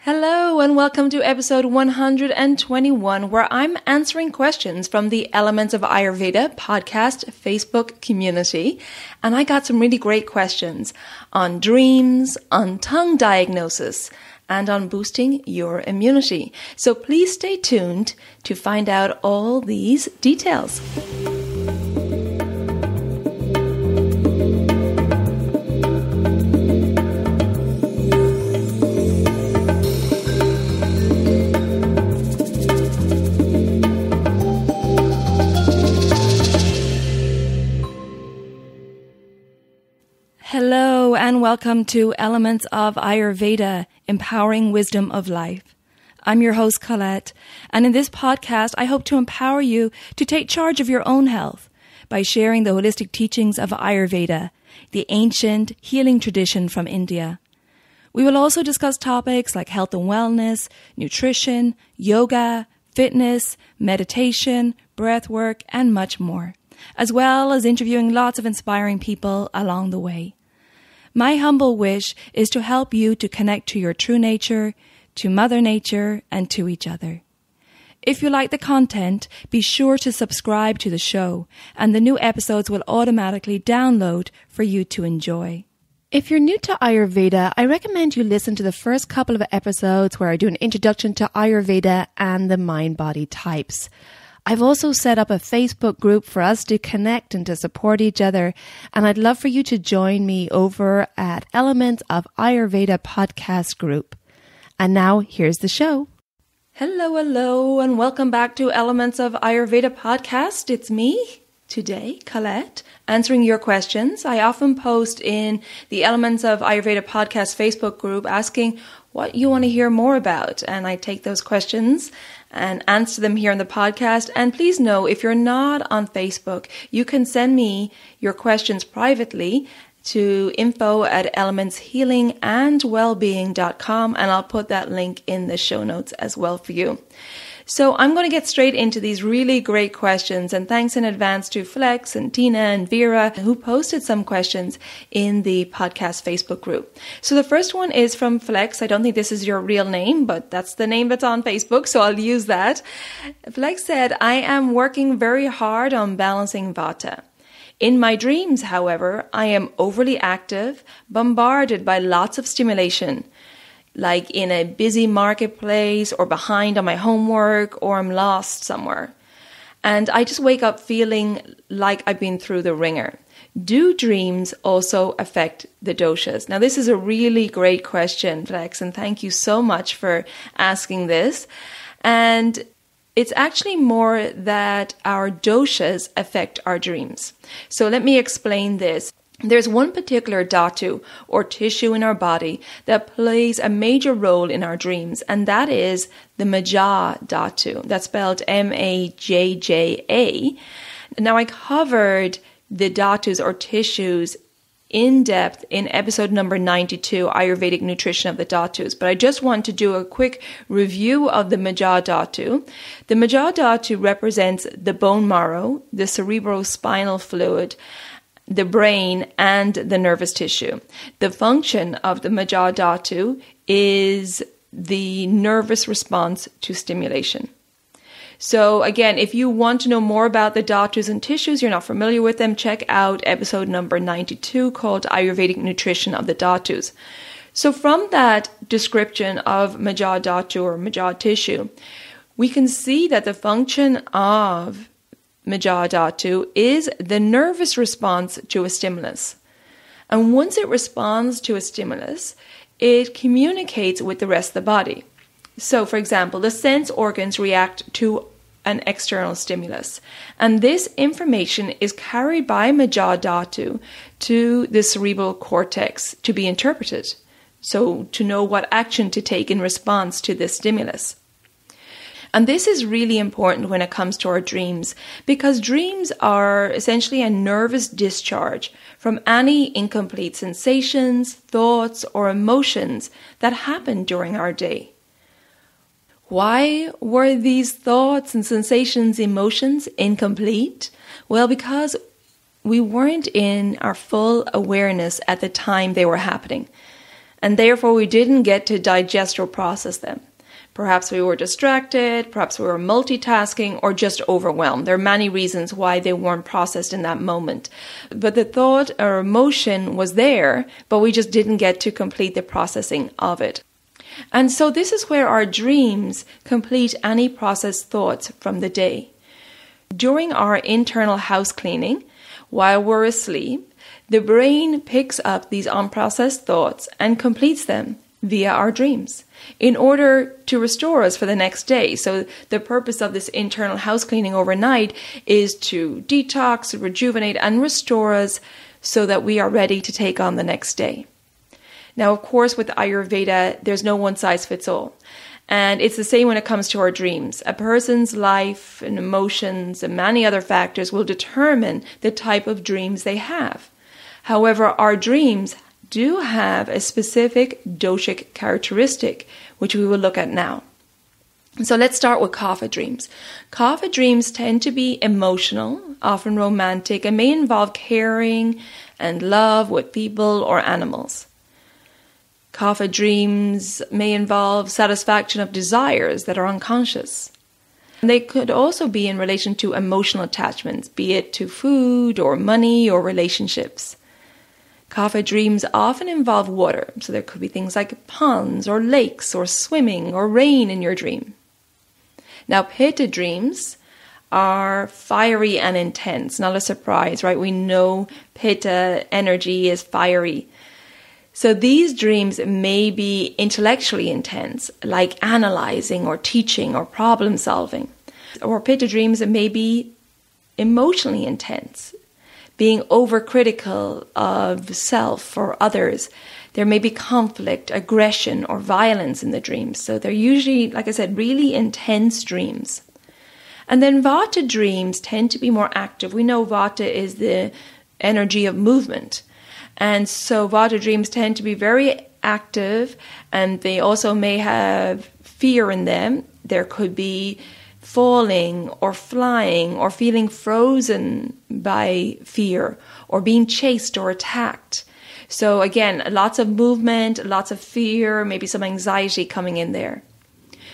Hello and welcome to episode 121, where I'm answering questions from the Elements of Ayurveda podcast Facebook community. And I got some really great questions on dreams, on tongue diagnosis, and on boosting your immunity. So please stay tuned to find out all these details. Hello and welcome to Elements of Ayurveda, Empowering Wisdom of Life. I'm your host, Colette, and in this podcast, I hope to empower you to take charge of your own health by sharing the holistic teachings of Ayurveda, the ancient healing tradition from India. We will also discuss topics like health and wellness, nutrition, yoga, fitness, meditation, breath work, and much more, as well as interviewing lots of inspiring people along the way. My humble wish is to help you to connect to your true nature, to Mother Nature, and to each other. If you like the content, be sure to subscribe to the show, and the new episodes will automatically download for you to enjoy. If you're new to Ayurveda, I recommend you listen to the first couple of episodes where I do an introduction to Ayurveda and the mind-body types. I've also set up a Facebook group for us to connect and to support each other, and I'd love for you to join me over at Elements of Ayurveda podcast group. And now, here's the show. Hello, and welcome back to Elements of Ayurveda podcast. It's me, today, Colette, answering your questions. I often post in the Elements of Ayurveda podcast Facebook group asking what you want to hear more about, and I take those questions and answer them here on the podcast. And please know, if you're not on Facebook, you can send me your questions privately to info@elementshealingandwellbeing.com, and I'll put that link in the show notes as well for you. So I'm going to get straight into these really great questions, and thanks in advance to Flex and Tina and Vera who posted some questions in the podcast Facebook group. So the first one is from Flex. I don't think this is your real name, but that's the name that's on Facebook, so I'll use that. Flex said, I am working very hard on balancing Vata. In my dreams, however, I am overly active, bombarded by lots of stimulation, like in a busy marketplace or behind on my homework, or I'm lost somewhere. And I just wake up feeling like I've been through the wringer. Do dreams also affect the doshas? Now, this is a really great question, Flex, and thank you so much for asking this. And it's actually more that our doshas affect our dreams. So let me explain this. There's one particular dhatu or tissue in our body that plays a major role in our dreams, and that is the Majja dhatu. That's spelled Majja. Now, I covered the dhatus or tissues in depth in episode number 92, Ayurvedic Nutrition of the Dhatus, but I just want to do a quick review of the Majja dhatu. The Majja dhatu represents the bone marrow, the cerebrospinal fluid, the brain, and the nervous tissue. The function of the Majja dhatu is the nervous response to stimulation. So again, if you want to know more about the dhatus and tissues, you're not familiar with them, check out episode number 92 called Ayurvedic Nutrition of the Dhatus. So from that description of Majja dhatu or Majja tissue, we can see that the function of Majja dhatu is the nervous response to a stimulus. And once it responds to a stimulus, it communicates with the rest of the body. So, for example, the sense organs react to an external stimulus. And this information is carried by Majja dhatu to the cerebral cortex to be interpreted. So, to know what action to take in response to this stimulus. And this is really important when it comes to our dreams, because dreams are essentially a nervous discharge from any incomplete sensations, thoughts, or emotions that happen during our day. Why were these thoughts and sensations, emotions incomplete? Well, because we weren't in our full awareness at the time they were happening. and therefore we didn't get to digest or process them. Perhaps we were distracted, perhaps we were multitasking, or just overwhelmed. There are many reasons why they weren't processed in that moment. But the thought or emotion was there, but we just didn't get to complete the processing of it. And so this is where our dreams complete any processed thoughts from the day. During our internal house cleaning, while we're asleep, the brain picks up these unprocessed thoughts and completes them via our dreams in order to restore us for the next day. So the purpose of this internal house cleaning overnight is to detox, rejuvenate, and restore us so that we are ready to take on the next day. Now, of course, with Ayurveda, there's no one size fits all. And it's the same when it comes to our dreams. A person's life and emotions and many other factors will determine the type of dreams they have. However, our dreams do have a specific doshic characteristic, which we will look at now. So let's start with kapha dreams. Kapha dreams tend to be emotional, often romantic, and may involve caring and love with people or animals. Kapha dreams may involve satisfaction of desires that are unconscious. They could also be in relation to emotional attachments, be it to food or money or relationships. Kapha dreams often involve water, so there could be things like ponds or lakes or swimming or rain in your dream. Now, pitta dreams are fiery and intense. Not a surprise, right? We know pitta energy is fiery. So these dreams may be intellectually intense, like analyzing or teaching or problem solving. Or pitta dreams may be emotionally intense, being overcritical of self or others. There may be conflict, aggression, or violence in the dreams. So they're usually, like I said, really intense dreams. And then Vata dreams tend to be more active. We know Vata is the energy of movement. And so Vata dreams tend to be very active, and they also may have fear in them. There could be falling or flying or feeling frozen by fear or being chased or attacked. So again, lots of movement, lots of fear, maybe some anxiety coming in there.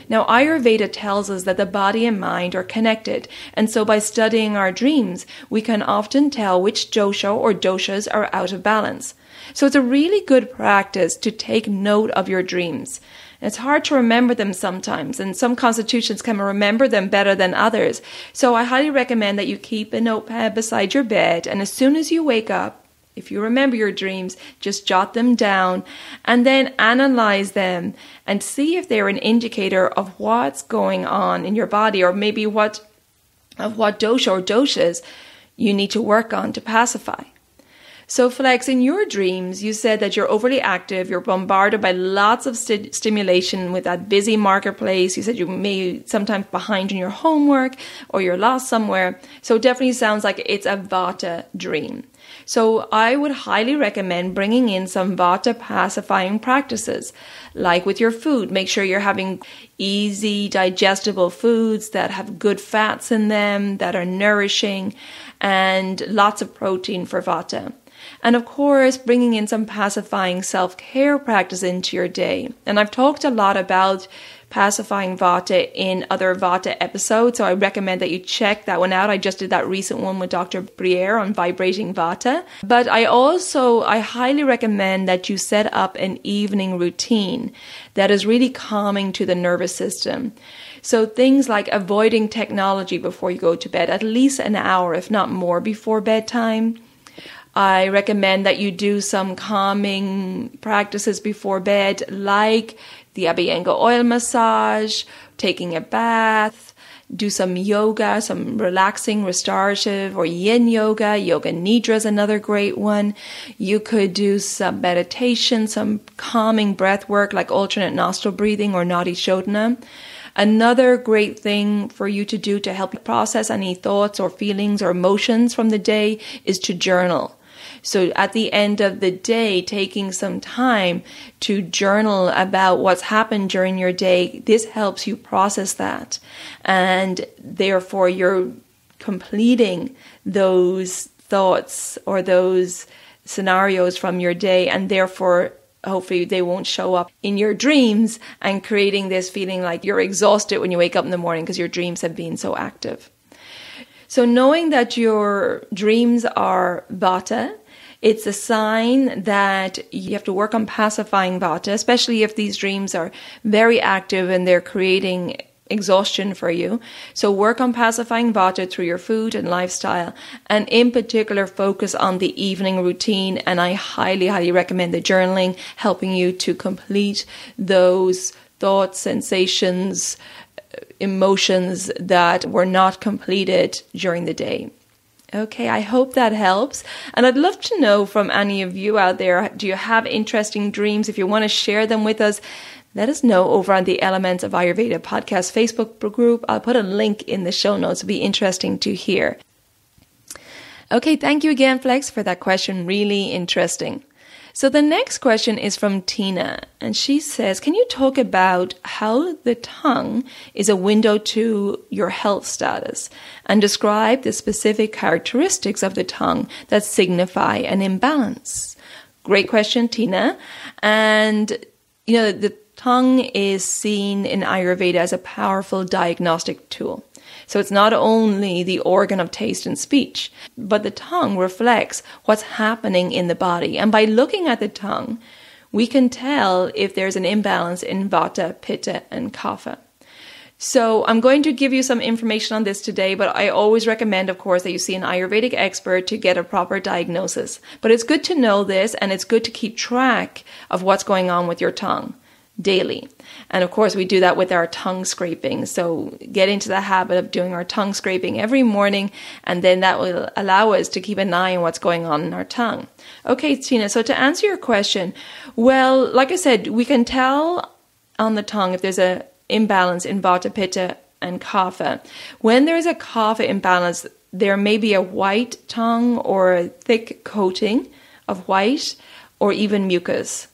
Now, Ayurveda tells us that the body and mind are connected, and so by studying our dreams, we can often tell which dosha or doshas are out of balance. So it's a really good practice to take note of your dreams. It's hard to remember them sometimes, and some constitutions can remember them better than others. So I highly recommend that you keep a notepad beside your bed, and as soon as you wake up, if you remember your dreams, just jot them down and then analyze them and see if they're an indicator of what's going on in your body, or maybe what dosha or doshas you need to work on to pacify. So Flex, in your dreams, you said that you're overly active, you're bombarded by lots of stimulation with that busy marketplace. You said you may sometimes behind in your homework or you're lost somewhere. So it definitely sounds like it's a Vata dream. So I would highly recommend bringing in some Vata pacifying practices, like with your food. Make sure you're having easy, digestible foods that have good fats in them, that are nourishing, and lots of protein for Vata. And of course, bringing in some pacifying self-care practice into your day. And I've talked a lot about pacifying Vata in other Vata episodes, so I recommend that you check that one out. I just did that recent one with Dr. Briere on vibrating Vata. But I highly recommend that you set up an evening routine that is really calming to the nervous system. So things like avoiding technology before you go to bed, at least an hour, if not more, before bedtime. I recommend that you do some calming practices before bed, like the Abhyanga oil massage, taking a bath, do some yoga, some relaxing, restorative, or yin yoga. Yoga Nidra is another great one. You could do some meditation, some calming breath work like alternate nostril breathing or Nadi Shodhana. Another great thing for you to do to help you process any thoughts or feelings or emotions from the day is to journal. So at the end of the day, taking some time to journal about what's happened during your day, this helps you process that. And therefore, you're completing those thoughts or those scenarios from your day, and therefore hopefully they won't show up in your dreams and creating this feeling like you're exhausted when you wake up in the morning because your dreams have been so active. So knowing that your dreams are Vata, it's a sign that you have to work on pacifying Vata, especially if these dreams are very active and they're creating exhaustion for you. So work on pacifying Vata through your food and lifestyle, and in particular focus on the evening routine. And I highly, highly recommend the journaling, helping you to complete those thoughts, sensations, emotions that were not completed during the day. Okay, I hope that helps. And I'd love to know from any of you out there, do you have interesting dreams? If you want to share them with us, let us know over on the Elements of Ayurveda podcast Facebook group. I'll put a link in the show notes. It'll be interesting to hear. Okay, thank you again, Flex, for that question. Really interesting. So the next question is from Tina, and she says, can you talk about how the tongue is a window to your health status and describe the specific characteristics of the tongue that signify an imbalance? Great question, Tina. And, the tongue is seen in Ayurveda as a powerful diagnostic tool. So it's not only the organ of taste and speech, but the tongue reflects what's happening in the body. And by looking at the tongue, we can tell if there's an imbalance in Vata, Pitta, and Kapha. So I'm going to give you some information on this today, but I always recommend, of course, that you see an Ayurvedic expert to get a proper diagnosis. But it's good to know this, and it's good to keep track of what's going on with your tongue daily. And of course, we do that with our tongue scraping. So get into the habit of doing our tongue scraping every morning, and then that will allow us to keep an eye on what's going on in our tongue. Okay, Tina, so to answer your question, well, like I said, we can tell on the tongue if there's an imbalance in Vata, Pitta, and Kapha. When there's a Kapha imbalance, there may be a white tongue or a thick coating of white or even mucus.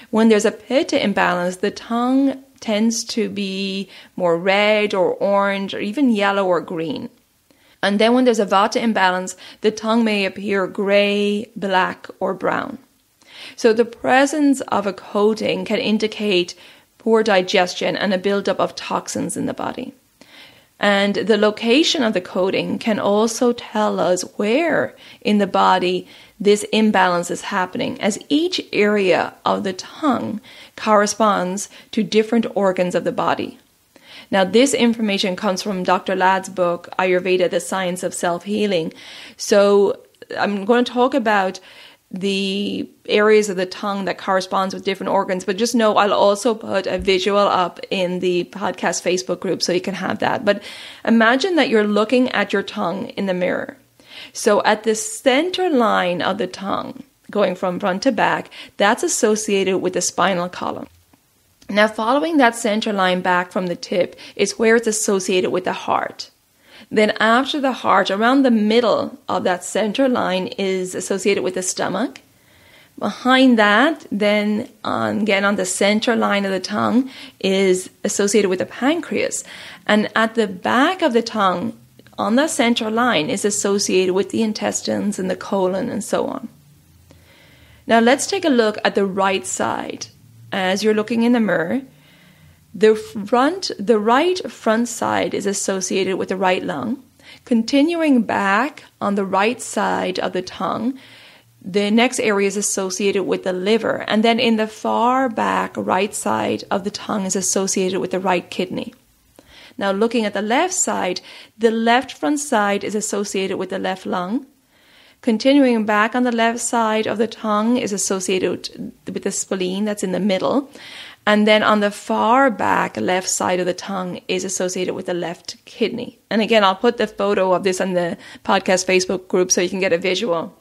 When there's a Pitta imbalance, the tongue tends to be more red or orange or even yellow or green. And then when there's a Vata imbalance, the tongue may appear gray, black, or brown. So the presence of a coating can indicate poor digestion and a buildup of toxins in the body. And the location of the coating can also tell us where in the body this imbalance is happening, as each area of the tongue corresponds to different organs of the body. Now, this information comes from Dr. Ladd's book, Ayurveda, The Science of Self-Healing. So I'm going to talk about the areas of the tongue that corresponds with different organs, but just know I'll also put a visual up in the podcast Facebook group so you can have that. But imagine that you're looking at your tongue in the mirror. So at the center line of the tongue, going from front to back, that's associated with the spinal column. Now, following that center line back from the tip is where it's associated with the heart. Then after the heart, around the middle of that center line is associated with the stomach. Behind that, then again on the center line of the tongue is associated with the pancreas. And at the back of the tongue, on the center line, is associated with the intestines and the colon and so on. Now let's take a look at the right side. As you're looking in the mirror, the right front side is associated with the right lung. Continuing back on the right side of the tongue, the next area is associated with the liver. And then in the far back right side of the tongue is associated with the right kidney. Now looking at the left side, the left front side is associated with the left lung. Continuing back on the left side of the tongue is associated with the spleen that's in the middle. And then on the far back left side of the tongue is associated with the left kidney. And again, I'll put the photo of this on the podcast Facebook group so you can get a visual.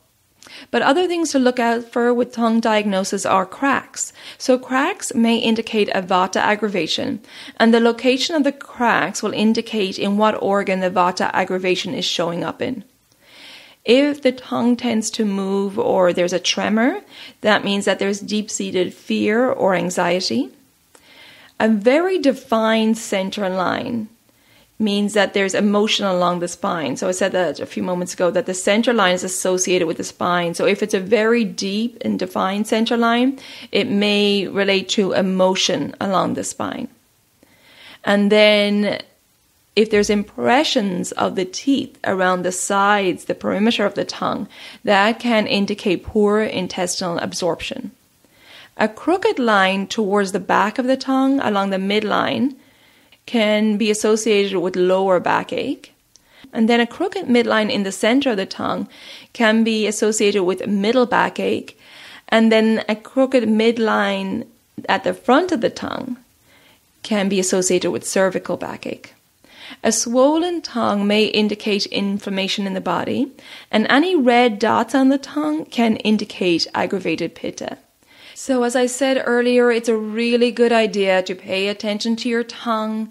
But other things to look out for with tongue diagnosis are cracks. So cracks may indicate a Vata aggravation, and the location of the cracks will indicate in what organ the Vata aggravation is showing up in. If the tongue tends to move or there's a tremor, that means that there's deep-seated fear or anxiety. A very defined center line means that there's emotion along the spine. So I said that a few moments ago, that the center line is associated with the spine. So if it's a very deep and defined center line, it may relate to emotion along the spine. And then if there's impressions of the teeth around the sides, the perimeter of the tongue, that can indicate poor intestinal absorption. A crooked line towards the back of the tongue along the midline can be associated with lower backache. And then a crooked midline in the center of the tongue can be associated with middle backache. And then a crooked midline at the front of the tongue can be associated with cervical backache. A swollen tongue may indicate inflammation in the body, and any red dots on the tongue can indicate aggravated pitta. So as I said earlier, it's a really good idea to pay attention to your tongue,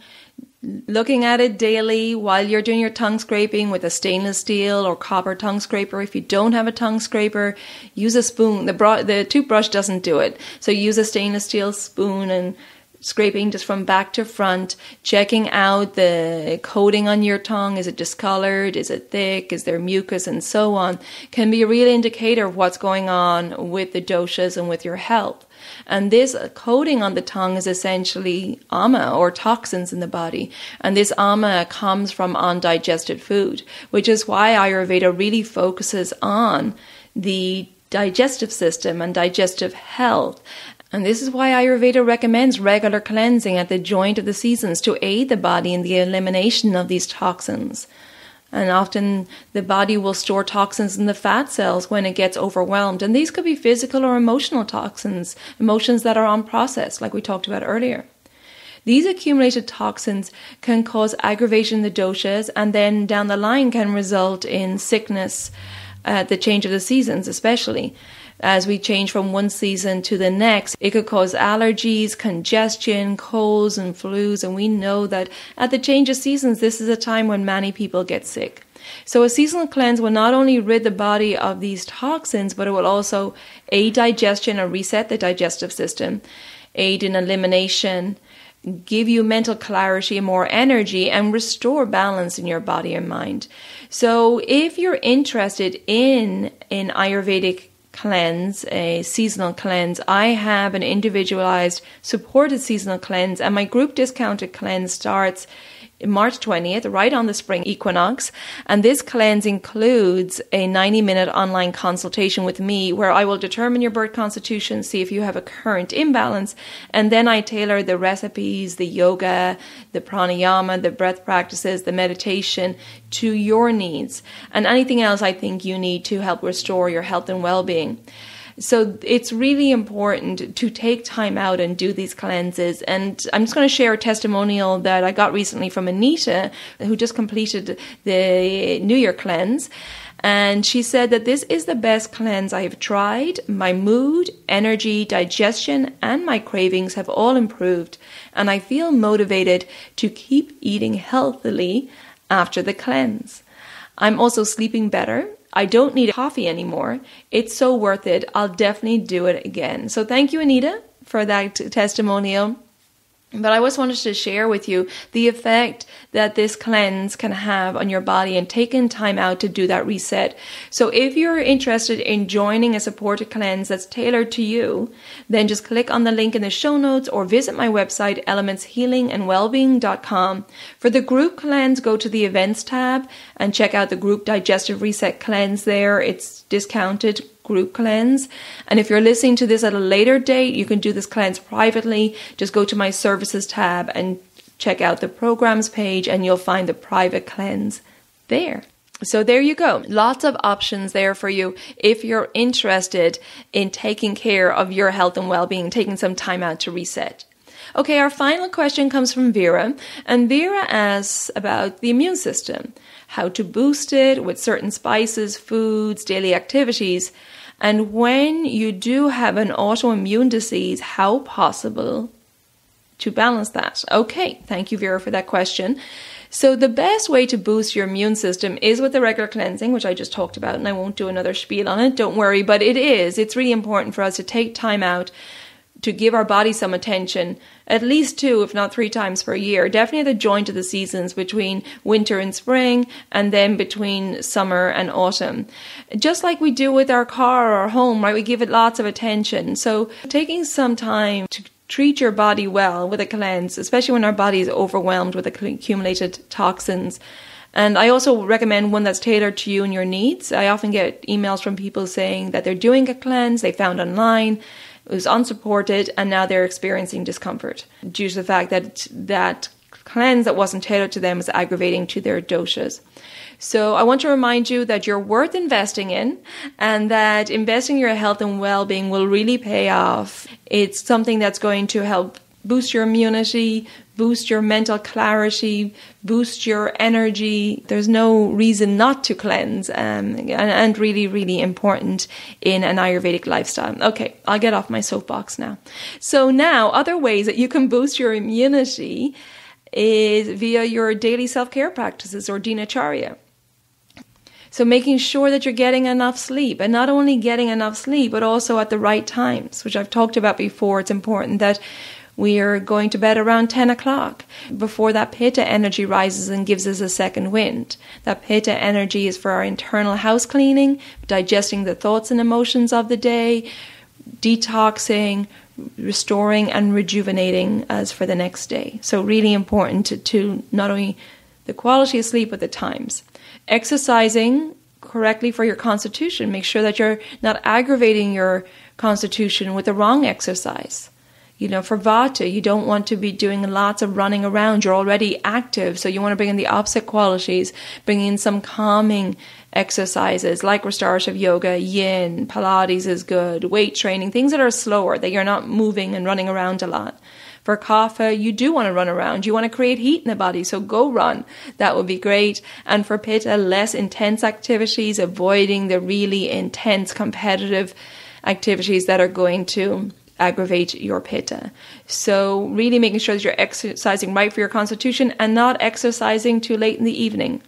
looking at it daily while you're doing your tongue scraping with a stainless steel or copper tongue scraper. If you don't have a tongue scraper, use a spoon. The toothbrush doesn't do it. So use a stainless steel spoon and scraping just from back to front, checking out the coating on your tongue. Is it discolored? Is it thick? Is there mucus? And so on. Can be a real indicator of what's going on with the doshas and with your health. And this coating on the tongue is essentially ama, or toxins in the body. And this ama comes from undigested food, which is why Ayurveda really focuses on the digestive system and digestive health. And this is why Ayurveda recommends regular cleansing at the joint of the seasons to aid the body in the elimination of these toxins. And often the body will store toxins in the fat cells when it gets overwhelmed. And these could be physical or emotional toxins, emotions that are unprocessed, like we talked about earlier. These accumulated toxins can cause aggravation in the doshas, and then down the line can result in sickness at the change of the seasons, especially. As we change from one season to the next, it could cause allergies, congestion, colds and flus. And we know that at the change of seasons, this is a time when many people get sick. So a seasonal cleanse will not only rid the body of these toxins, but it will also aid digestion and reset the digestive system, aid in elimination, give you mental clarity and more energy, and restore balance in your body and mind. So if you're interested in an Ayurvedic cleanse, a seasonal cleanse, I have an individualized supported seasonal cleanse, and my group discounted cleanse starts March 20th, right on the spring equinox. And this cleanse includes a 90-minute online consultation with me where I will determine your birth constitution, see if you have a current imbalance, and then I tailor the recipes, the yoga, the pranayama, the breath practices, the meditation to your needs and anything else I think you need to help restore your health and well-being. So it's really important to take time out and do these cleanses. And I'm just going to share a testimonial that I got recently from Anita, who just completed the New Year cleanse. And she said that this is the best cleanse I have tried. My mood, energy, digestion, and my cravings have all improved. And I feel motivated to keep eating healthily after the cleanse. I'm also sleeping better. I don't need coffee anymore. It's so worth it. I'll definitely do it again. So thank you, Anita, for that testimonial. But I just wanted to share with you the effect that this cleanse can have on your body and taking time out to do that reset. So if you're interested in joining a supported cleanse that's tailored to you, then just click on the link in the show notes or visit my website, elementshealingandwellbeing.com. For the group cleanse, go to the events tab and check out the group digestive reset cleanse there. It's discounted group cleanse. And if you're listening to this at a later date, you can do this cleanse privately. Just go to my services tab and check out the programs page and you'll find the private cleanse there. So there you go. Lots of options there for you if you're interested in taking care of your health and well-being, taking some time out to reset. Okay, our final question comes from Vera, and Vera asks about the immune system, how to boost it with certain spices, foods, daily activities, and when you do have an autoimmune disease, how possible to balance that? Okay, thank you, Vera, for that question. So the best way to boost your immune system is with the regular cleansing, which I just talked about, and I won't do another spiel on it, don't worry, but it's really important for us to take time out to give our body some attention, at least 2, if not 3 times per year. Definitely at the joint of the seasons between winter and spring, and then between summer and autumn. Just like we do with our car or our home, right? We give it lots of attention. So taking some time to treat your body well with a cleanse, especially when our body is overwhelmed with accumulated toxins. And I also recommend one that's tailored to you and your needs. I often get emails from people saying that they're doing a cleanse they found online, it was unsupported, and now they're experiencing discomfort due to the fact that that cleanse that wasn't tailored to them is aggravating to their doshas. So I want to remind you that you're worth investing in, and that investing in your health and well-being will really pay off. It's something that's going to help boost your immunity, boost your mental clarity, boost your energy. There's no reason not to cleanse, and really, really important in an Ayurvedic lifestyle. Okay, I'll get off my soapbox now. So now, other ways that you can boost your immunity is via your daily self-care practices or dinacharya. So making sure that you're getting enough sleep, and not only getting enough sleep, but also at the right times, which I've talked about before. It's important that we are going to bed around 10 o'clock before that pitta energy rises and gives us a second wind. That pitta energy is for our internal house cleaning, digesting the thoughts and emotions of the day, detoxing, restoring and rejuvenating us for the next day. So really important to not only the quality of sleep, but the times. Exercising correctly for your constitution. Make sure that you're not aggravating your constitution with the wrong exercise. You know, for Vata, you don't want to be doing lots of running around. You're already active, so you want to bring in the opposite qualities, bring in some calming exercises like restorative yoga, yin, Pilates is good, weight training, things that are slower, that you're not moving and running around a lot. For Kapha, you do want to run around. You want to create heat in the body, so go run. That would be great. And for Pitta, less intense activities, avoiding the really intense competitive activities that are going to aggravate your Pitta. So really making sure that you're exercising right for your constitution and not exercising too late in the evening,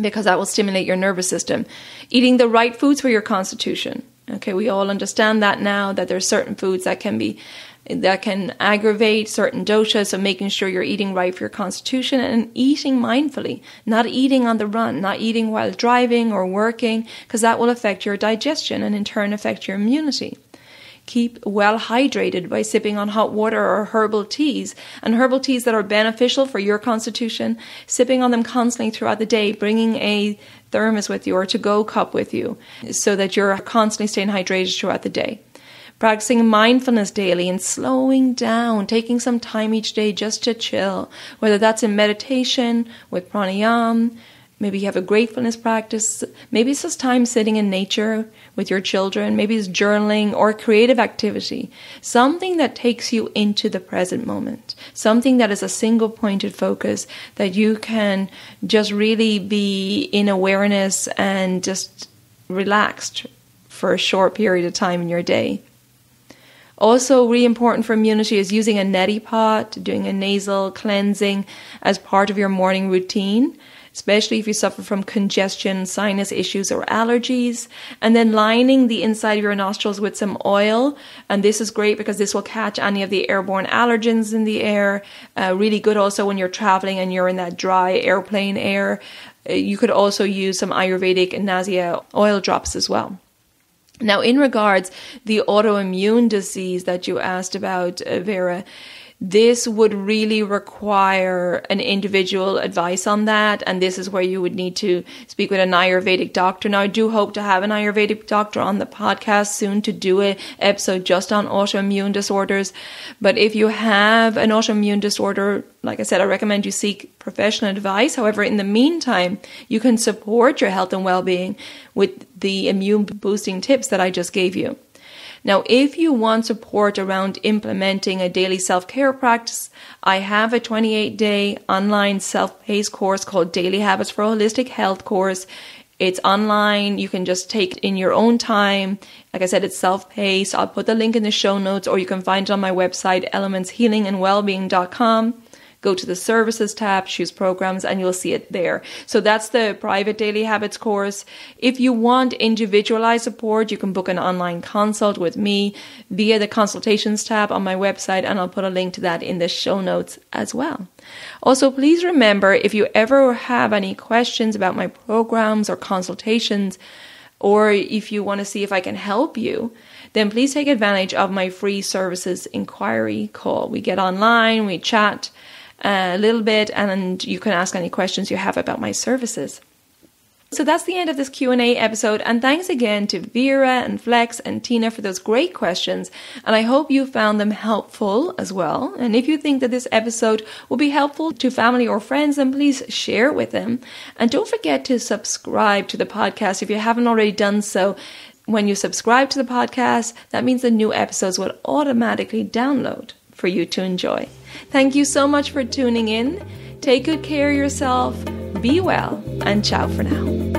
because that will stimulate your nervous system. Eating the right foods for your constitution. Okay, we all understand that now, that there's certain foods that can aggravate certain doshas, so making sure you're eating right for your constitution and eating mindfully, not eating on the run, not eating while driving or working, because that will affect your digestion and in turn affect your immunity. Keep well hydrated by sipping on hot water or herbal teas, and herbal teas that are beneficial for your constitution, sipping on them constantly throughout the day, bringing a thermos with you or to-go cup with you so that you're constantly staying hydrated throughout the day. Practicing mindfulness daily and slowing down, taking some time each day just to chill, whether that's in meditation, with pranayama, maybe you have a gratefulness practice, maybe it's just time sitting in nature with your children, maybe it's journaling or creative activity, something that takes you into the present moment, something that is a single pointed focus that you can just really be in awareness and just relaxed for a short period of time in your day. Also, really important for immunity is using a neti pot, doing a nasal cleansing as part of your morning routine, especially if you suffer from congestion, sinus issues, or allergies. And then lining the inside of your nostrils with some oil. And this is great because this will catch any of the airborne allergens in the air. Really good also when you're traveling and you're in that dry airplane air. You could also use some Ayurvedic nausea oil drops as well. Now, in regards the autoimmune disease that you asked about, Vera, this would really require an individual advice on that, and this is where you would need to speak with an Ayurvedic doctor. Now, I do hope to have an Ayurvedic doctor on the podcast soon to do an episode just on autoimmune disorders. But if you have an autoimmune disorder, like I said, I recommend you seek professional advice. However, in the meantime, you can support your health and well-being with the immune boosting tips that I just gave you. Now, if you want support around implementing a daily self-care practice, I have a 28-day online self-paced course called Daily Habits for Holistic Health course. It's online. You can just take it in your own time. Like I said, it's self-paced. I'll put the link in the show notes, or you can find it on my website, elementshealingandwellbeing.com. go to the services tab, choose programs, and you'll see it there. So that's the private daily habits course. If you want individualized support, you can book an online consult with me via the consultations tab on my website, and I'll put a link to that in the show notes as well. Also, please remember, if you ever have any questions about my programs or consultations, or if you want to see if I can help you, then please take advantage of my free services inquiry call. We get online, we chat a little bit, and you can ask any questions you have about my services. So that's the end of this Q&A episode, and thanks again to Vera and Flex and Tina for those great questions, and I hope you found them helpful as well. And if you think that this episode will be helpful to family or friends, then please share it with them. And don't forget to subscribe to the podcast if you haven't already done so. When you subscribe to the podcast, that means the new episodes will automatically download for you to enjoy. Thank you so much for tuning in. Take good care of yourself, be well, and ciao for now.